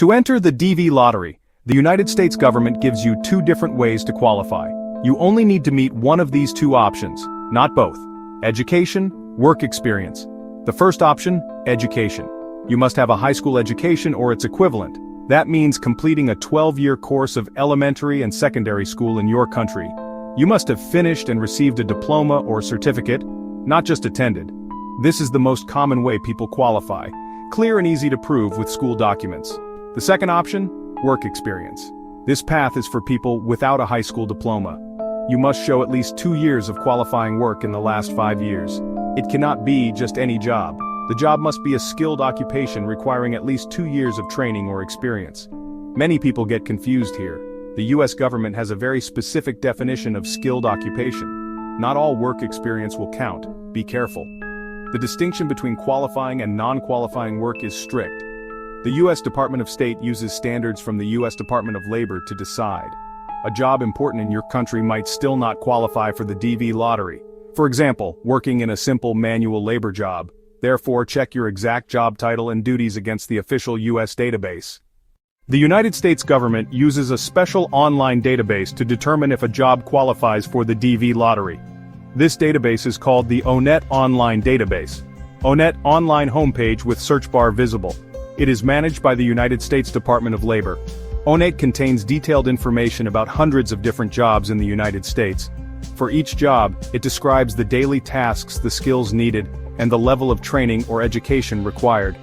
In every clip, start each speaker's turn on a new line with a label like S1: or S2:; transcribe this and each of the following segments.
S1: To enter the DV lottery, the United States government gives you two different ways to qualify. You only need to meet one of these two options, not both. Education, work experience. The first option, education. You must have a high school education or its equivalent. That means completing a 12-year course of elementary and secondary school in your country. You must have finished and received a diploma or certificate, not just attended. This is the most common way people qualify, clear and easy to prove with school documents. The second option, work experience. This path is for people without a high school diploma. You must show at least 2 years of qualifying work in the last 5 years. It cannot be just any job. The job must be a skilled occupation requiring at least 2 years of training or experience. Many people get confused here. The US government has a very specific definition of skilled occupation. Not all work experience will count. Be careful. The distinction between qualifying and non-qualifying work is strict. The US Department of State uses standards from the US Department of Labor to decide. A job important in your country might still not qualify for the DV lottery. For example, working in a simple manual labor job. Therefore, check your exact job title and duties against the official US database. The United States government uses a special online database to determine if a job qualifies for the DV lottery. This database is called the ONET Online Database. ONET Online homepage with search bar visible. It is managed by the United States Department of Labor. ONET contains detailed information about hundreds of different jobs in the United States. For each job, it describes the daily tasks, the skills needed, and the level of training or education required.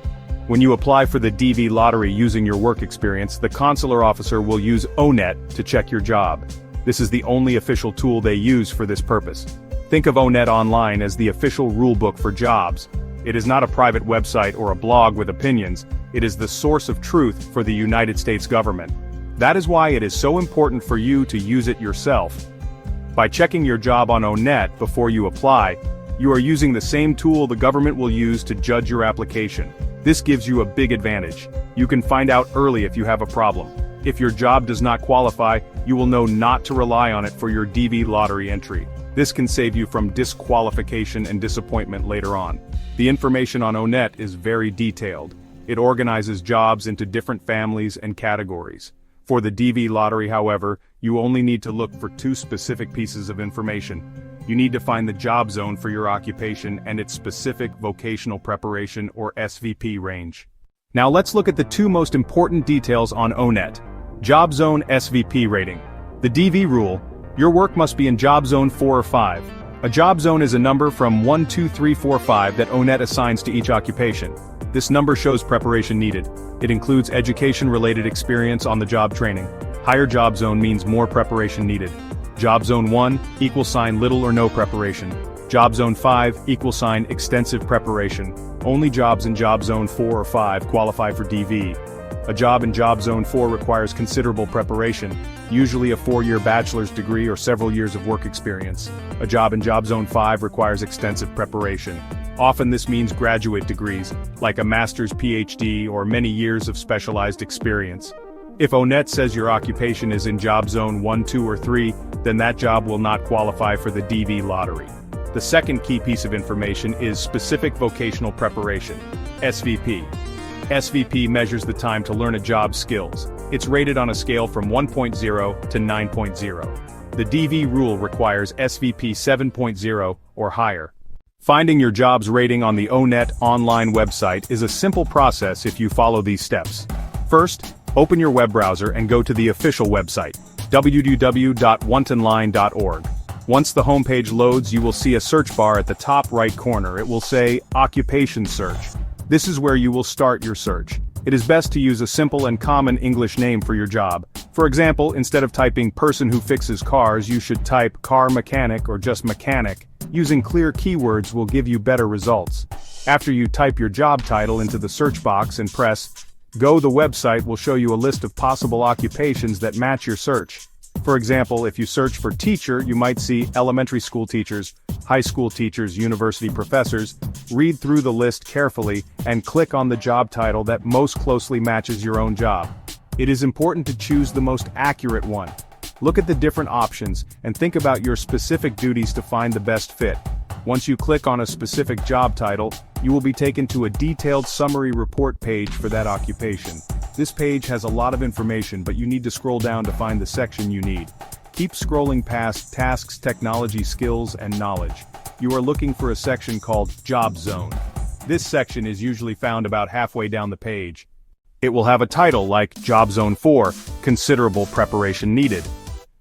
S1: When you apply for the DV lottery using your work experience, the consular officer will use ONET to check your job. This is the only official tool they use for this purpose. Think of ONET Online as the official rulebook for jobs. It is not a private website or a blog with opinions. It is the source of truth for the United States government. That is why it is so important for you to use it yourself. By checking your job on ONET before you apply, you are using the same tool the government will use to judge your application. This gives you a big advantage. You can find out early if you have a problem. If your job does not qualify, you will know not to rely on it for your DV lottery entry. This can save you from disqualification and disappointment later on. The information on ONET is very detailed. It organizes jobs into different families and categories. For the DV lottery, however, you only need to look for two specific pieces of information. You need to find the job zone for your occupation and its specific vocational preparation or SVP range. Now let's look at the two most important details on ONET. Job zone SVP rating. The DV rule. Your work must be in job zone 4 or 5. A job zone is a number from 1, 2, 3, 4, 5 that ONET assigns to each occupation. This number shows preparation needed. It includes education-related experience on the job training. Higher job zone means more preparation needed. Job zone 1, =, little or no preparation. Job zone 5, =, extensive preparation. Only jobs in job zone 4 or 5 qualify for DV. A job in job zone 4 requires considerable preparation, usually a 4-year bachelor's degree or several years of work experience. A job in job zone 5 requires extensive preparation. Often this means graduate degrees, like a master's PhD or many years of specialized experience. If ONET says your occupation is in job zone 1, 2, or 3, then that job will not qualify for the DV lottery. The second key piece of information is specific vocational preparation, SVP. SVP measures the time to learn a job's skills. It's rated on a scale from 1.0 to 9.0. The DV rule requires SVP 7.0 or higher. Finding your job's rating on the ONET online website is a simple process if you follow these steps. First, open your web browser and go to the official website, www.wantonline.org. Once the homepage loads, you will see a search bar at the top right corner. It will say Occupation Search. This is where you will start your search. It is best to use a simple and common English name for your job. For example, instead of typing person who fixes cars, you should type car mechanic or just mechanic. Using clear keywords will give you better results. After you type your job title into the search box and press Go, the website will show you a list of possible occupations that match your search. For example, if you search for teacher, you might see elementary school teachers, high school teachers, university professors. Read through the list carefully and click on the job title that most closely matches your own job. It is important to choose the most accurate one. Look at the different options and think about your specific duties to find the best fit. Once you click on a specific job title, you will be taken to a detailed summary report page for that occupation. This page has a lot of information, but you need to scroll down to find the section you need. Keep scrolling past tasks, technology, skills, and knowledge. You are looking for a section called Job Zone. This section is usually found about halfway down the page. It will have a title like Job Zone 4, Considerable Preparation Needed.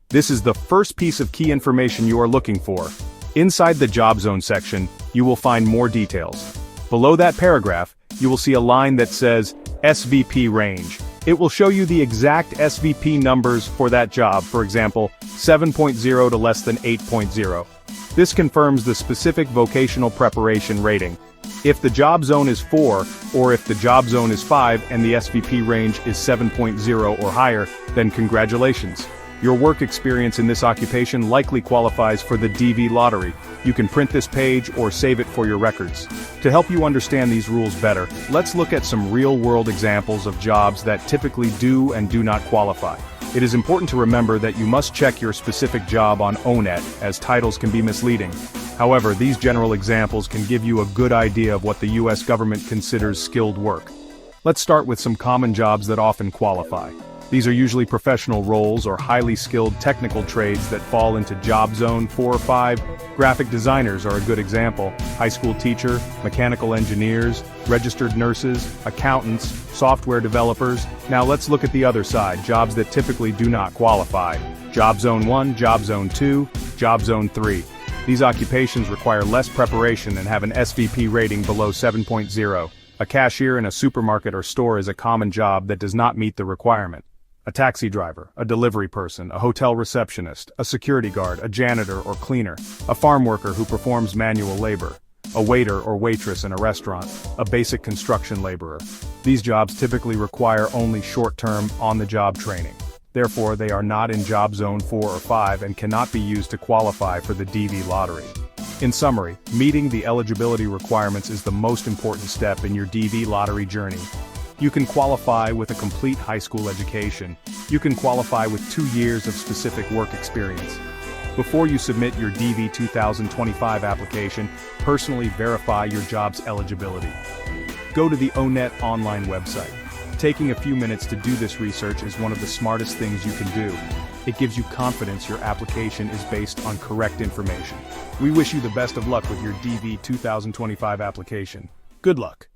S1: This is the first piece of key information you are looking for. Inside the Job Zone section, you will find more details. Below that paragraph, you will see a line that says SVP range. It will show you the exact SVP numbers for that job, for example, 7.0 to less than 8.0. This confirms the specific vocational preparation rating. If the job zone is 4, or if the job zone is 5 and the SVP range is 7.0 or higher, then congratulations. Your work experience in this occupation likely qualifies for the DV lottery. You can print this page or save it for your records. To help you understand these rules better, let's look at some real-world examples of jobs that typically do and do not qualify. It is important to remember that you must check your specific job on ONET, as titles can be misleading. However, these general examples can give you a good idea of what the US government considers skilled work. Let's start with some common jobs that often qualify. These are usually professional roles or highly skilled technical trades that fall into Job Zone 4 or 5. Graphic designers are a good example. High school teacher, mechanical engineers, registered nurses, accountants, software developers. Now let's look at the other side, jobs that typically do not qualify. Job Zone 1, Job Zone 2, Job Zone 3. These occupations require less preparation and have an SVP rating below 7.0. A cashier in a supermarket or store is a common job that does not meet the requirement. A taxi driver, a delivery person, a hotel receptionist, a security guard, a janitor or cleaner, a farm worker who performs manual labor, a waiter or waitress in a restaurant, a basic construction laborer. These jobs typically require only short-term, on-the-job training. Therefore, they are not in Job Zone 4 or 5 and cannot be used to qualify for the DV lottery. In summary, meeting the eligibility requirements is the most important step in your DV lottery journey. You can qualify with a complete high school education. You can qualify with 2 years of specific work experience. Before you submit your DV 2025 application, personally verify your job's eligibility. Go to the ONET online website. Taking a few minutes to do this research is one of the smartest things you can do. It gives you confidence your application is based on correct information. We wish you the best of luck with your DV 2025 application. Good luck.